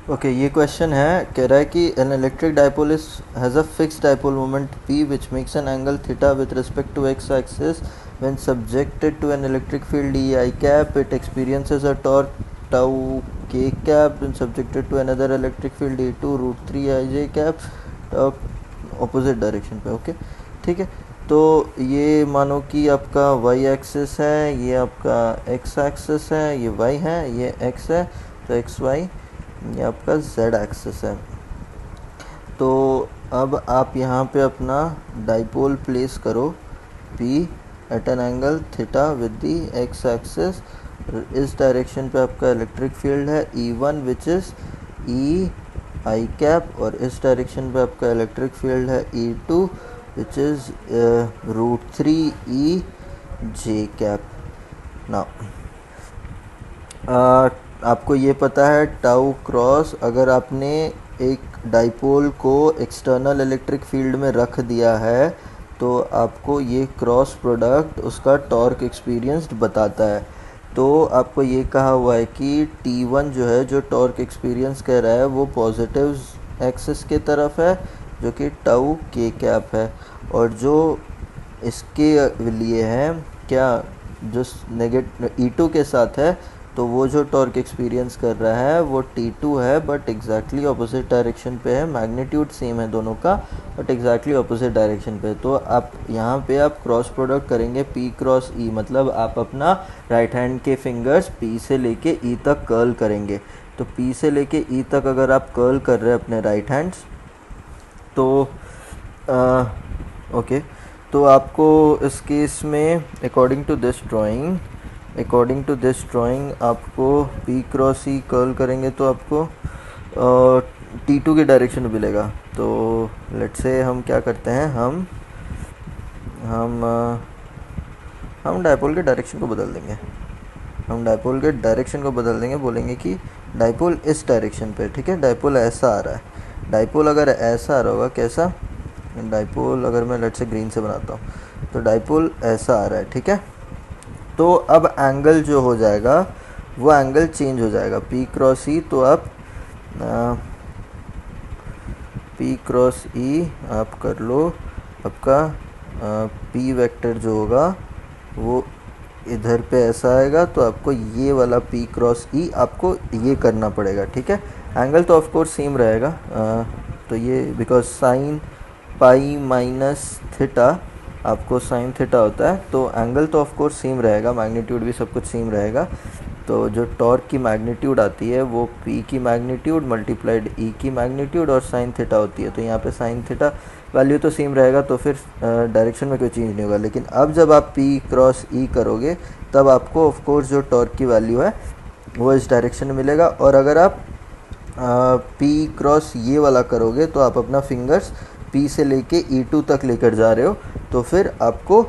Okay, ये question है, कह रहा है कि an electric dipole is has a fixed dipole moment p which makes an angle theta with respect to x axis when subjected to an electric field e I cap it experiences a torque tau k cap when subjected to another electric field e2 root 3 ij cap opposite direction पे। Okay ठीक है, तो ये मानो कि आपका y axis है, ये आपका x एक्सिस है, ये y है, ये x है, तो एक्स वाई ये आपका z एक्सिस है। तो अब आप यहाँ पे अपना डाइपोल प्लेस करो p at an angle theta with the x axis. इस डायरेक्शन पे आपका इलेक्ट्रिक फील्ड है E1 which is E I cap, और इस डायरेक्शन पे आपका इलेक्ट्रिक फील्ड है E2 which is root 3 E J cap. Now आपको ये पता है टाउ क्रॉस, अगर आपने एक डाइपोल को एक्सटर्नल इलेक्ट्रिक फील्ड में रख दिया है तो आपको ये क्रॉस प्रोडक्ट उसका टॉर्क एक्सपीरियंस्ड बताता है। तो आपको ये कहा हुआ है कि T1 जो है, जो टॉर्क एक्सपीरियंस कह रहा है वो पॉजिटिव एक्सिस के तरफ है जो कि टाउ के कैप है, और जो इसके लिए है क्या, जो E2 के साथ है, तो वो जो टॉर्क एक्सपीरियंस कर रहा है वो T2 है, बट एग्जैक्टली ऑपोजिट डायरेक्शन पे है। मैग्नीट्यूड सेम है दोनों का, बट एग्जैक्टली ऑपोजिट डायरेक्शन पे। तो आप यहाँ पे आप क्रॉस प्रोडक्ट करेंगे P क्रॉस E, मतलब आप अपना राइट हैंड के फिंगर्स P से लेके E तक कर्ल करेंगे। तो P से लेके E तक अगर आप कर्ल कर रहे हैं अपने राइट हैंड्स, तो ओके, तो आपको इस केस में अकॉर्डिंग टू दिस ड्राइंग आपको P क्रॉस E कर्ल करेंगे तो आपको T2 की डायरेक्शन में मिलेगा। तो लेट्स से हम क्या करते हैं, हम डाइपोल के डायरेक्शन को बदल देंगे। बोलेंगे कि डाइपोल इस डायरेक्शन पे, ठीक है, डाइपोल ऐसा आ रहा है। डाइपोल अगर ऐसा आ रहा होगा, कैसा डाइपोल, अगर मैं लेट्स से ग्रीन से बनाता हूँ, तो डाइपोल ऐसा आ रहा है, ठीक है। तो अब एंगल जो हो जाएगा वो एंगल चेंज हो जाएगा P क्रॉस E। तो आप P क्रॉस E आप कर लो, आपका P वेक्टर जो होगा वो इधर पे ऐसा आएगा, तो आपको ये वाला P क्रॉस E आपको ये करना पड़ेगा, ठीक है। एंगल तो ऑफ कोर्स सेम रहेगा, तो ये because sine pi minus theta आपको साइन थीटा होता है, तो एंगल तो ऑफ कोर्स सेम रहेगा, मैग्नीट्यूड भी सब कुछ सेम रहेगा। तो जो टॉर्क की मैग्नीट्यूड आती है वो P की मैग्नीट्यूड मल्टीप्लाइड E की मैग्नीट्यूड और साइन थीटा होती है। तो यहाँ पे साइन थीटा वैल्यू तो सेम रहेगा, तो फिर डायरेक्शन में कोई चेंज नहीं होगा। लेकिन अब जब आप P क्रॉस E करोगे तब आपको ऑफ कोर्स जो टॉर्क की वैल्यू है वो इस डायरेक्शन में मिलेगा। और अगर आप P क्रॉस ये वाला करोगे तो आप अपना फिंगर्स P से लेके E2 तक लेकर जा रहे हो, तो फिर आपको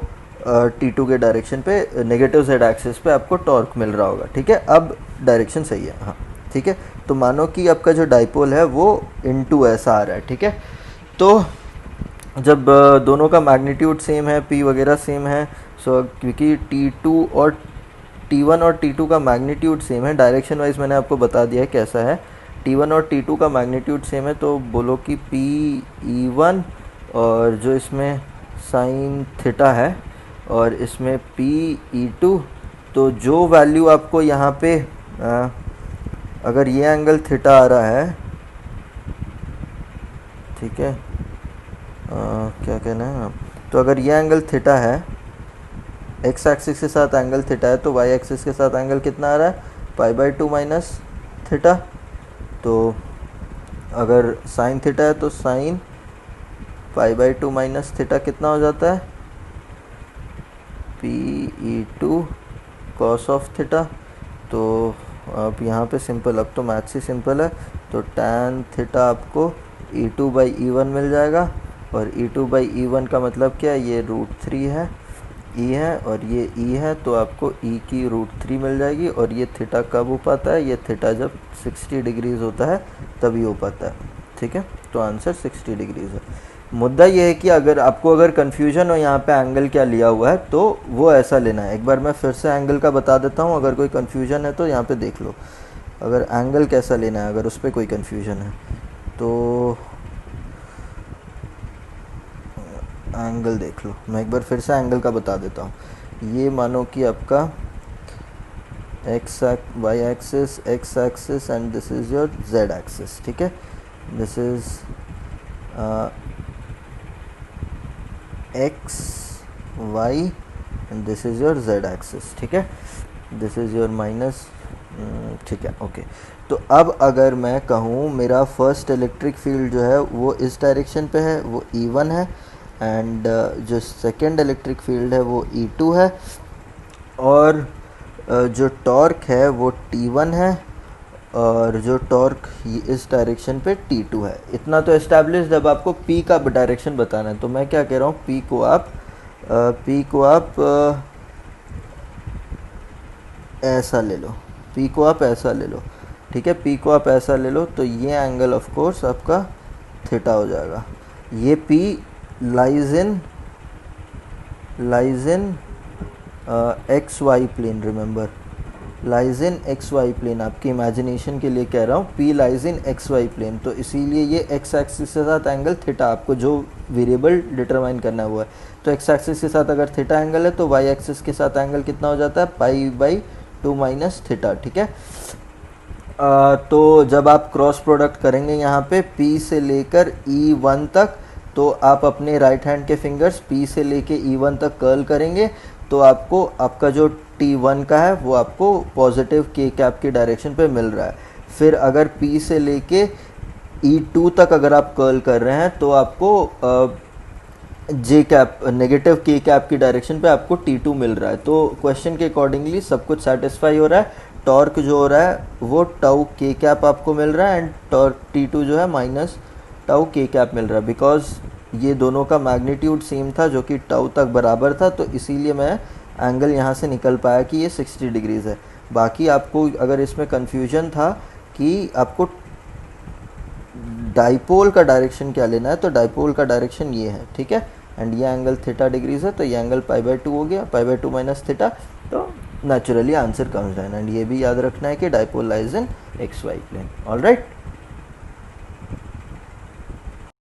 T2 के डायरेक्शन पे नेगेटिव z एक्सिस पे आपको टॉर्क मिल रहा होगा, ठीक है। अब डायरेक्शन सही है, हाँ ठीक है। तो मानो कि आपका जो डाइपोल है वो इनटू ऐसा आ रहा है, ठीक है। तो जब दोनों का मैग्नीट्यूड सेम है, P वगैरह सेम है, सो क्योंकि T2 और T1 और T2 का मैग्नीट्यूड सेम है, डायरेक्शन वाइज मैंने आपको बता दिया है कैसा है। T1 और T2 का मैग्नीट्यूड सेम है, तो बोलो कि PE1 और जो इसमें साइन थीटा है और इसमें PE2, तो जो वैल्यू आपको यहाँ पे अगर ये एंगल थीटा आ रहा है, ठीक है, क्या कहना है, तो अगर ये एंगल थीटा है, x एक्सिस के साथ एंगल थीटा है, तो y एक्सिस के साथ एंगल कितना आ रहा है, π/2 माइनस थीटा। तो अगर साइन थीटा है तो साइन π/2 माइनस थीटा कितना हो जाता है, PE2 कॉस ऑफ थीटा। तो अब यहाँ पे सिंपल, अब तो मैथ्स ही सिंपल है, तो tan थीटा आपको E2/E1 मिल जाएगा, और E2/E1 का मतलब क्या है, ये √3 है, E है और ये E है, तो आपको E की √3 मिल जाएगी। और ये थीटा कब हो पाता है, ये थीटा जब 60 डिग्रीज होता है तभी हो पाता है, ठीक है। तो आंसर 60 डिग्रीज है। मुद्दा ये है कि अगर कन्फ्यूजन हो यहाँ पे एंगल क्या लिया हुआ है, तो वो ऐसा लेना है। एक बार मैं फिर से एंगल का बता देता हूँ, अगर कोई कन्फ्यूजन है तो यहाँ पे देख लो। अगर एंगल कैसा लेना है, अगर उस पर कोई कन्फ्यूजन है तो एंगल देख लो। मैं एक बार फिर से एंगल का बता देता हूँ। ये मानो कि आपका Y axis, X axis and this is your Z axis, ठीक है। This is X Y and this is your Z axis, ठीक है। दिस इज़ योर माइनस, ठीक है, ओके। तो अब अगर मैं कहूँ मेरा फर्स्ट इलेक्ट्रिक फील्ड जो है वो इस डायरेक्शन पे है, वो E1 है, एंड जो सेकेंड इलेक्ट्रिक फील्ड है वो E2 है, और जो टॉर्क है वो T1 है, और जो टॉर्क इस डायरेक्शन पे T2 है। इतना तो एस्टैब्लिश। जब आपको P का डायरेक्शन बताना है तो मैं क्या कह रहा हूँ, P को आप ऐसा ले लो, P को आप ऐसा ले लो, ठीक है। P को आप ऐसा ले लो तो ये एंगल ऑफ कोर्स आपका थीटा हो जाएगा। ये P lies in X Y plane, remember lies in X Y plane. आपकी इमेजिनेशन के लिए कह रहा हूँ, P lies in X Y plane, तो इसीलिए ये एक्स एक्सिस के साथ एंगल थीटा, आपको जो वेरिएबल डिटरमाइन करना हुआ है, तो एक्स एक्सिस के साथ अगर थीटा एंगल है तो वाई एक्सिस के साथ एंगल कितना हो जाता है, पाई/2 माइनस थीटा, ठीक है। तो जब आप क्रॉस प्रोडक्ट करेंगे यहाँ पे P से लेकर E1 तक, तो आप अपने राइट हैंड के फिंगर्स P से लेके E1 तक कर्ल करेंगे, तो आपको आपका जो T1 का है वो आपको पॉजिटिव के कैप की डायरेक्शन पे मिल रहा है। फिर अगर P से लेके E2 तक अगर आप कर्ल कर रहे हैं तो आपको जे कैप, नेगेटिव के कैप की डायरेक्शन पे आपको T2 मिल रहा है। तो क्वेश्चन के अकॉर्डिंगली सब कुछ सेटिस्फाई हो रहा है। टॉर्क जो हो रहा है वो टाउ के कैप आपको मिल रहा है, एंड टॉर्क T2 जो है माइनस टाउ के कैप मिल रहा है, बिकॉज ये दोनों का मैग्नीट्यूड सेम था जो कि टाउ तक बराबर था, तो इसीलिए मैं एंगल यहाँ से निकल पाया कि ये 60 डिग्रीज़ है। बाकी आपको अगर इसमें कन्फ्यूजन था कि आपको डाइपोल का डायरेक्शन क्या लेना है, तो डाइपोल का डायरेक्शन ये है, ठीक है। एंड ये एंगल थीटा डिग्रीज है, तो ये एंगल पाई/2 हो गया, पाई/2 माइनस थीटा, तो naturally answer comes down. And ये भी याद रखना है कि dipole lies in X Y plane. Alright.